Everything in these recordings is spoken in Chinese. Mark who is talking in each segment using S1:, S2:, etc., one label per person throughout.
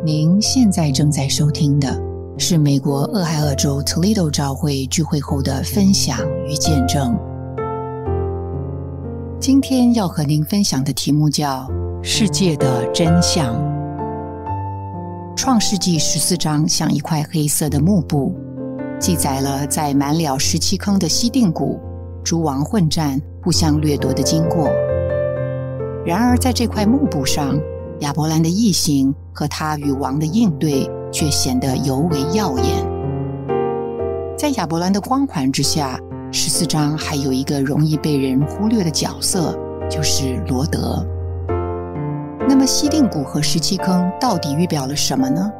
S1: 您现在正在收听的是美国俄亥俄州 Toledo 教会聚会后的分享与见证。今天要和您分享的题目叫世界的真相。创世纪14章像一块黑色的幕布，记载了在满了17坑的西定谷，诸王混战互相掠夺的经过。然而在这块幕布上，亚伯兰的异行和他与王的应对却显得尤为耀眼。在亚伯兰的光环之下，14章还有一个容易被人忽略的角色，就是罗德。那么西定谷和17坑到底预表了什么呢？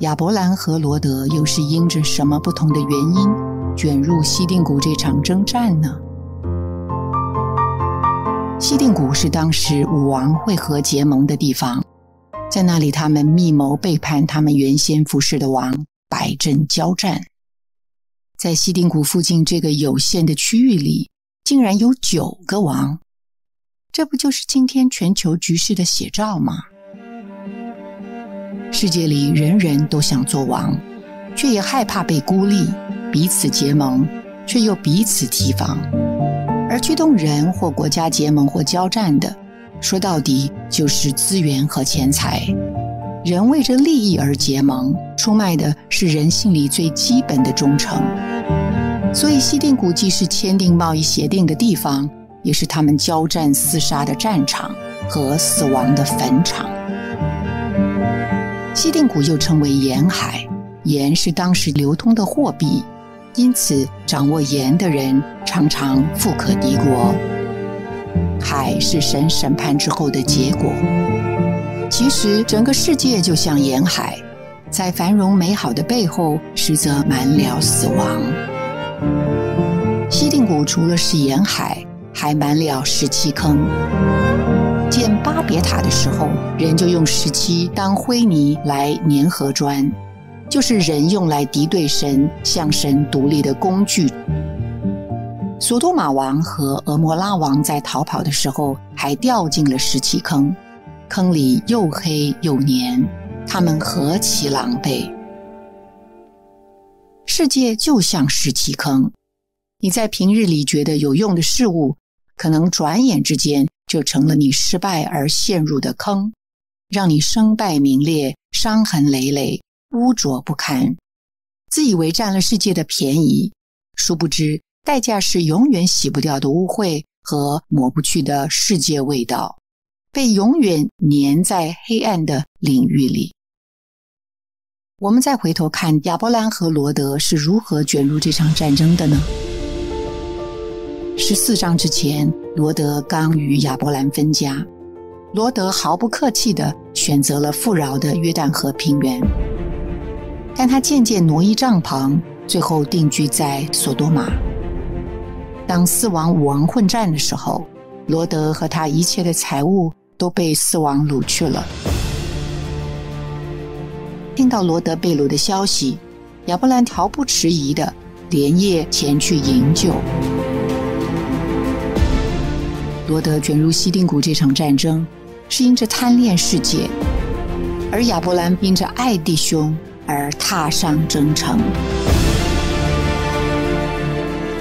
S1: 亚伯兰和罗德又是因着什么不同的原因卷入西定谷这场征战呢？西定谷是当时五王会合结盟的地方，在那里他们密谋背叛他们原先服侍的王，摆阵交战。在西定谷附近这个有限的区域里，竟然有9个王，这不就是今天全球局势的写照吗？世界里人人都想做王，却也害怕被孤立，彼此结盟，却又彼此提防。而驱动人或国家结盟或交战的，说到底就是资源和钱财。人为着利益而结盟，出卖的是人性里最基本的忠诚。所以西定谷既是签订贸易协定的地方，也是他们交战厮杀的战场和死亡的坟场。西定谷又称为盐海，盐是当时流通的货币，因此掌握盐的人常常富可敌国。海是神审判之后的结果。其实整个世界就像盐海，在繁荣美好的背后，实则满了死亡。西定谷除了是盐海，还满了17坑。建巴别塔的时候，人就用17当灰泥来粘合砖，就是人用来敌对神、向神独立的工具。索多玛王和俄摩拉王在逃跑的时候，还掉进了17坑，坑里又黑又黏，他们何其狼狈。世界就像17坑，你在平日里觉得有用的事物，可能转眼之间就成了你失败而陷入的坑，让你身败名裂，伤痕累累，污浊不堪。自以为占了世界的便宜，殊不知代价是永远洗不掉的污秽和抹不去的世界味道，被永远粘在黑暗的领域里。我们再回头看亚伯兰和罗德是如何卷入这场战争的呢？14章之前，罗德刚与亚伯兰分家，罗德毫不客气地选择了富饶的约旦河平原，但他渐渐挪移帐篷，最后定居在索多玛。当4王5王混战的时候，罗德和他一切的财物都被4王掳去了。听到罗德被掳的消息，亚伯兰毫不迟疑地连夜前去营救。罗德卷入西定谷这场战争，是因着贪恋世界，而亚伯兰因着爱弟兄而踏上征程。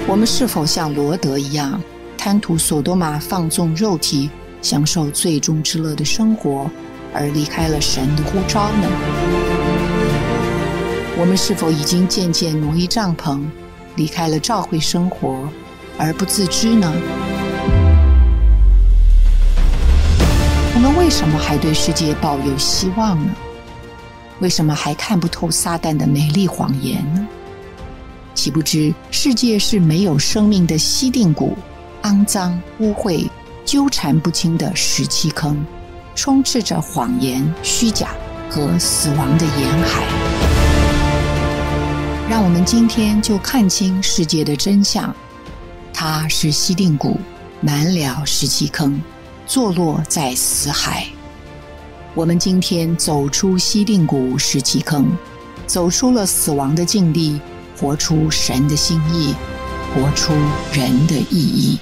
S1: 我们是否像罗德一样，贪图索多玛放纵肉体，享受最终之乐的生活，而离开了神的呼召呢？我们是否已经渐渐挪移帐篷，离开了教会生活，而不自知呢？我们为什么还对世界抱有希望呢？为什么还看不透撒旦的美丽谎言呢？岂不知世界是没有生命的西定谷，肮脏污秽纠缠不清的17坑，充斥着谎言、虚假和死亡的盐海。让我们今天就看清世界的真相，它是西定谷，满了17坑，坐落在死海。我们今天走出西定谷17坑，走出了死亡的境地，活出神的心意，活出人的意义。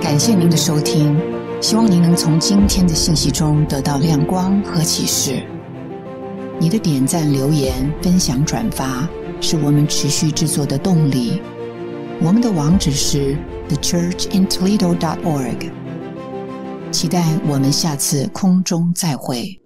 S1: 感谢您的收听，希望您能从今天的信息中得到亮光和启示。你的点赞、留言、分享、转发是我们持续制作的动力。我们的网址是 thechurchintoledo.org。期待我们下次空中再会。